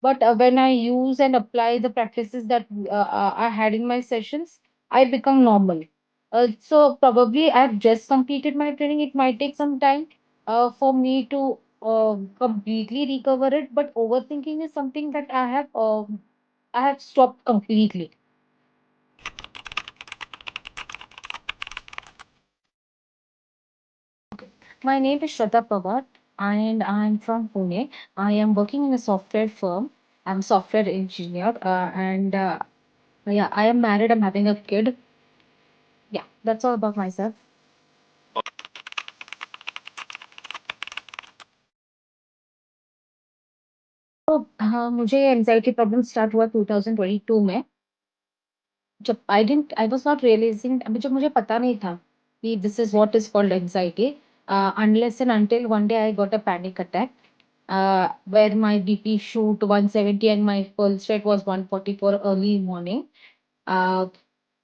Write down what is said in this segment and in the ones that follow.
But when I use and apply the practices that I had in my sessions, I become normal. So probably I've just completed my training. It might take some time for me to completely recover it. But overthinking is something that I have stopped completely. My name is Shraddha Pawar and I'm from Pune. I am working in a software firm. I'm a software engineer and yeah, I am married. I'm having a kid. Yeah, that's all about myself. तो हाँ, मुझे anxiety problem start हुआ 2022 में। जब I was not realising, अभी जब मुझे पता नहीं था कि this is what is called anxiety, unless and until one day I got a panic attack, where my BP shoot 170 and my pulse rate was 144 early morning. Uh,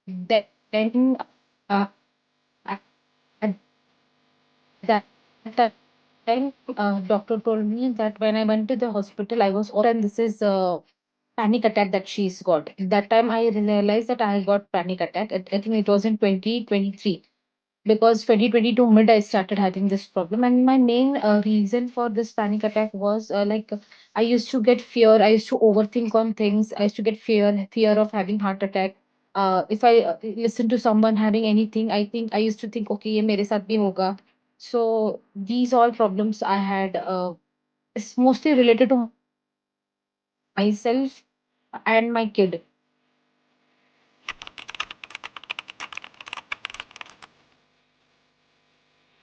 then at that time, doctor told me that when I went to the hospital, I was and this is panic attack that she's got. That time I realized that I got panic attack. I think it was in 2023, because 2022 mid I started having this problem, and my main reason for this panic attack was I used to get fear. I used to overthink on things. I used to get fear of having heart attack. If I listen to someone having anything, I used to think, okay, ये मेरे साथ भी होगा. So these all problems I had. It's mostly related to myself and my kid.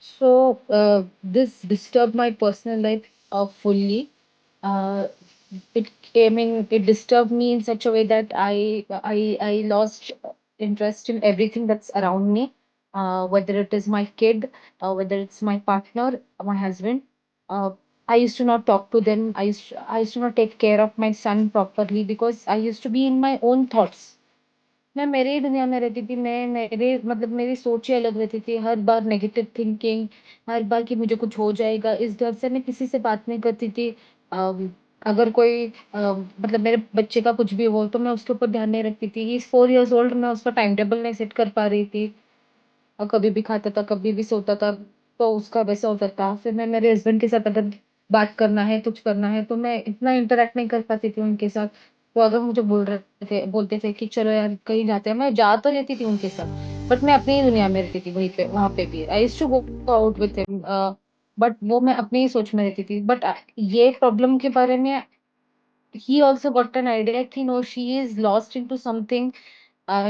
So this disturbed my personal life fully. Uh, it disturbed me in such a way that I lost interest in everything that's around me, whether it is my kid, whether it's my partner, my husband. Uh, I used to not talk to them. I used to not take care of my son properly because I used to be in my own thoughts. मैं मेरे ही दुनिया में रहती थी, मैं मेरे मतलब मेरी सोच ही अलग रहती थी, हर बार नेगेटिव थिंकिंग, हर बार कि मुझे कुछ हो जाएगा, इस डर से मैं किसी से बात नहीं करती थी। अगर कोई मतलब मेरे बच्चे का कुछ भी हो तो मैं उसके ऊपर ध्यान नहीं रखती थी। ही इज़ 4 इयर्स ओल्ड, मैं उसका टाइम टेबल नहीं सेट कर पा रही थी। और कभी भी खाता था, कभी भी सोता था, तो उसका वैसा होता था। फिर मैं मेरे हस्बैंड के साथ अगर बात करना है, कुछ करना है, तो मैं इतना इंटरैक्ट नहीं कर पाती थी उनके साथ। वो अगर मुझे बोलते थे कि चलो यार कहीं जाते हैं, मैं जा तो रहती थी उनके साथ, बट मैं अपनी ही दुनिया में रहती थी वहीं पे, वहाँ पे भी। I used to go out with him, but वो मैं अपनी ही सोच में रहती थी। बट ये प्रॉब्लम के बारे में he also got an idea कि no, she is lost into something,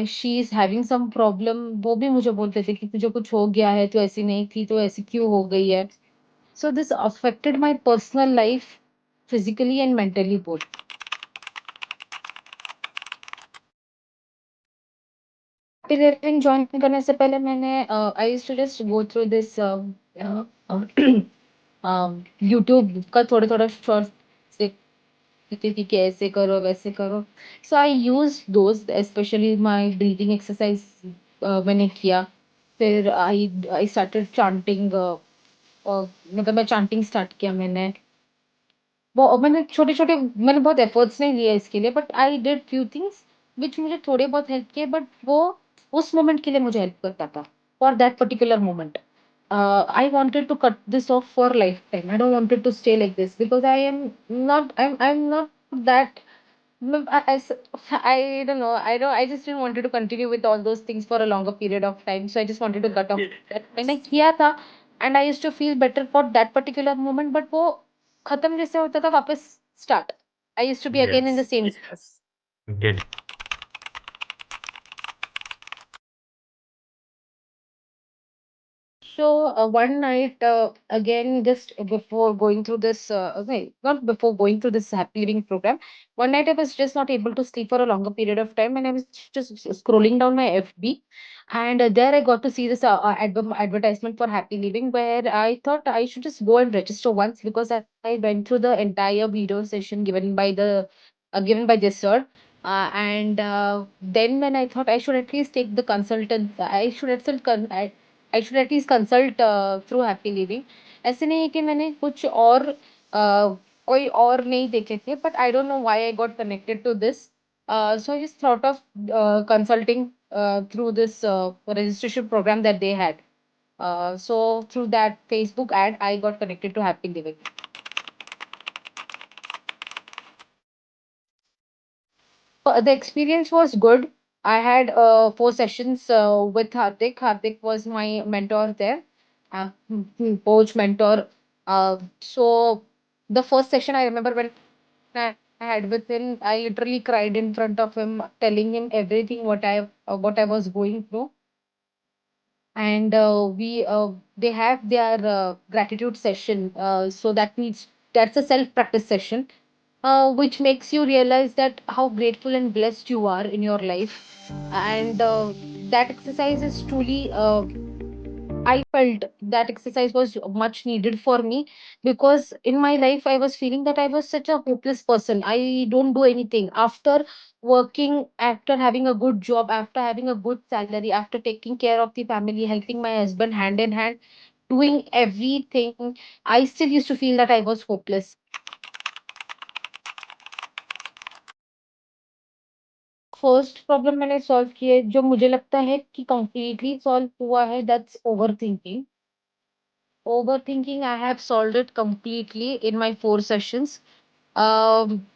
she is having some problem. वो भी मुझे बोलते थे कि तुझे कुछ हो गया है, तू ऐसी नहीं थी, तो ऐसी क्यों हो गई है। So this affected my personal life physically and mentally both. Living join करने से पहले मैंने I used to just go through this YouTube का थोड़ा थोड़ा शॉर्ट्स देखती थी कि ऐसे करो वैसे करो। So I use those, specially my breathing exercise मैंने किया। फिर आई स्टार्टेड चांटिंग, मतलब मैं चांटिंग स्टार्ट किया मैंने। वो मैंने छोटे-छोटे, मैंने बहुत एफर्ट्स नहीं लिए इसके लिए, but I did few things which मुझे थोड़े बहुत हेल्प किए, बट वो उस मोमेंट के लिए मुझे हेल्प करता था, for that particular moment. I wanted to cut this off for lifetime. I don't wanted to stay like this because I'm not that. I don't know. I just didn't wanted to continue with all those things for a longer period of time. So I just wanted to cut off that. मैंने किया था, and I used to feel better for that particular moment. But वो खत्म जैसे होता था, वापस start. I used to be again in the Yes. same stress. Get So one night, again, just before going through this, okay, not before going through this happy living program, one night I was just not able to sleep for a longer period of time, and I was just scrolling down my FB, and there I got to see this advertisement for happy living, where I thought I should just go and register once, because I went through the entire video session given by this sir. And then when I thought I should at least take the consultant, I should at least consult through happy living. ऐसे नहीं है कि मैंने कुछ और कोई और नहीं देखे थे, but I don't know why I got connected to this. So I just thought of consulting through this registration program that they had. So through that Facebook ad, I got connected to Happy Living. The experience was good. I had 4 sessions with Hardik. Hardik was my mentor there, coach mentor. So the first session I remember when I had with him, I literally cried in front of him, telling him everything what I was going through. And we they have their gratitude session. So that means that's a self practice session, which makes you realize that how grateful and blessed you are in your life. And that exercise is truly I felt that exercise was much needed for me, because in my life I was feeling that I was such a hopeless person. I don't do anything. After working, after having a good job, after having a good salary, after taking care of the family, helping my husband hand in hand, doing everything, I still used to feel that I was hopeless. First problem मैंने solve की है, जो मुझे लगता है कि completely solve हुआ है, that's overthinking. Overthinking, I have solved it completely in my 4 sessions. Um,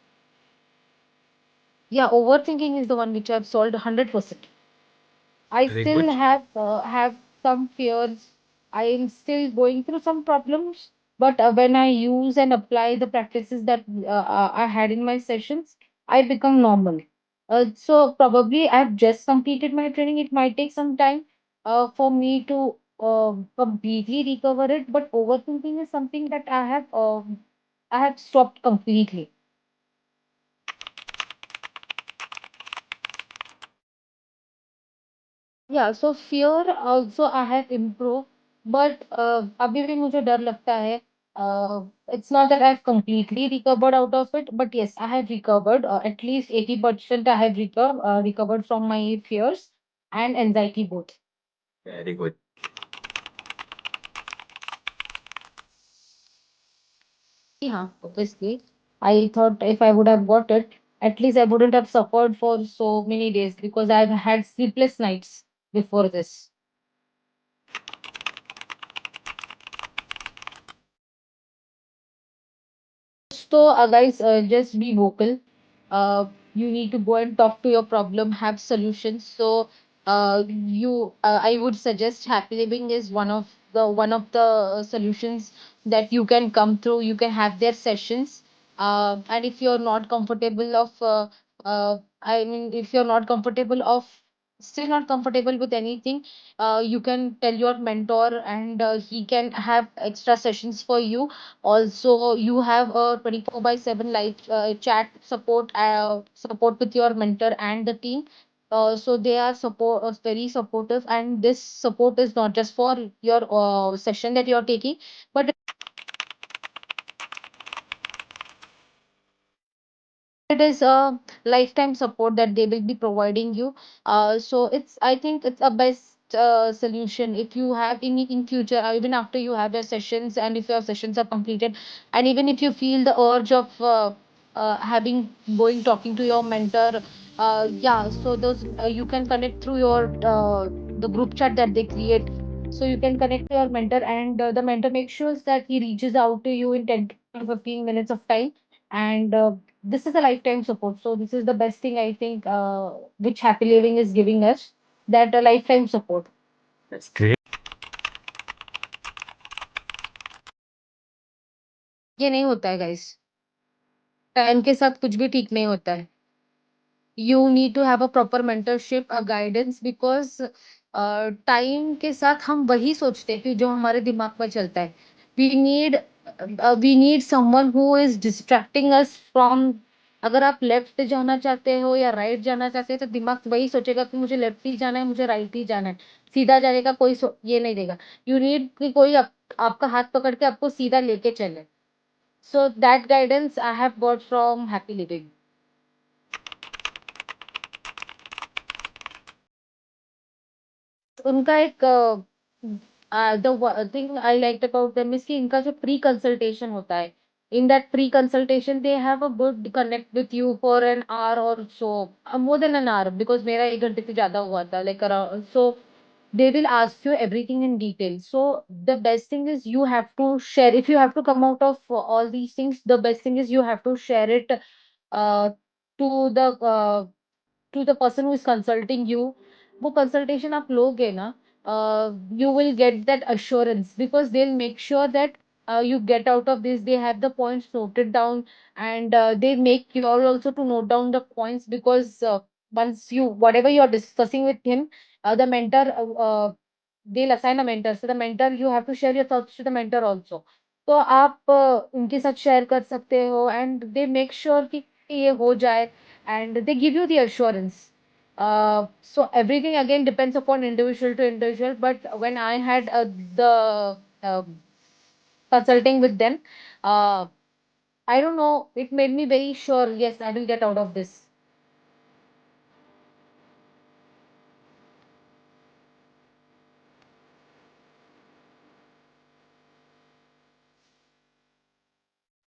yeah, overthinking is the one which I've solved 100%. I Very still good. have some fears. I am still going through some problems, but when I use and apply the practices that I had in my sessions, I become normal. So probably I've just completed my training. It might take some time for me to completely recover it, but overthinking is something that I have stopped completely. Yeah, so fear also I have improved, but अभी भी मुझे डर लगता है. It's not that I've completely recovered out of it, but yes, I have recovered. At least 80% I have recovered from my fears and anxiety both. Very good. Yeah, obviously. I thought if I would have got it, at least I wouldn't have suffered for so many days, because I've had sleepless nights before this. So, guys, just be vocal. You need to go and talk to your problem, have solutions. So, I would suggest Happy Living is one of the solutions that you can come through. You can have their sessions. And if you're not comfortable I mean, if you're not comfortable still not comfortable with anything, you can tell your mentor, and he can have extra sessions for you. Also, you have a 24 by 7 live chat support with your mentor and the team. So they are very supportive, and this support is not just for your session that you're taking, but it is a lifetime support that they will be providing you. So I think it's a best solution if you have in future, even after you have your sessions, and if your sessions are completed, and even if you feel the urge of having going talking to your mentor. Yeah, so those you can connect through your the group chat that they create. So you can connect to your mentor, and the mentor makes sure that he reaches out to you in 10 to 15 minutes of time. And this is a lifetime support. So this is the best thing I think which Happy Living is giving us, that a lifetime support. That's great. ये नहीं होता है guys. Time के साथ कुछ भी ठीक नहीं होता है. You need to have a proper mentorship, a guidance, because time के साथ हम वही सोचते हैं कि जो हमारे दिमाग में चलता है. We need we need someone who is distracting us from. अगर आप लेफ्ट जाना चाहते हो या राइट जाना चाहते हैं, तो दिमाग वही सोचेगा कि मुझे लेफ्ट ही जाना है, मुझे राइट ही जाना है. सीधा जाने का कोई ये नहीं देगा. यू नीड कि कोई आपका हाथ पकड़ के आपको सीधा लेके चले. So that guidance I have got from happy living. उनका एक the thing I like about them is कि इनका जो प्री कंसल्टेशन होता है, in that free consultation they have a good connect with you for an hour or so, more than an hour, because मेरा 1 घंटे से ज़्यादा हुआ था, like around. So they will ask you everything in detail. So the best thing is you have to share. If you have to come out of all these things, the best thing is you have to share it uh, to the person who is consulting you. वो consultation आप लोगे ना, you will get that assurance, because they'll make sure that you get out of this. They have the points noted down, and they make you all also to note down the points, because once you whatever you are discussing with him, the mentor, they'll assign a mentor. So the mentor, you have to share your thoughts to the mentor also. तो आप उनके साथ share कर सकते हो, and they make sure कि ये हो जाए, and they give you the assurance. So everything again depends upon individual to individual. But when I had the uh, consulting with them, uh, I don't know, it made me very sure, yes, I will get out of this.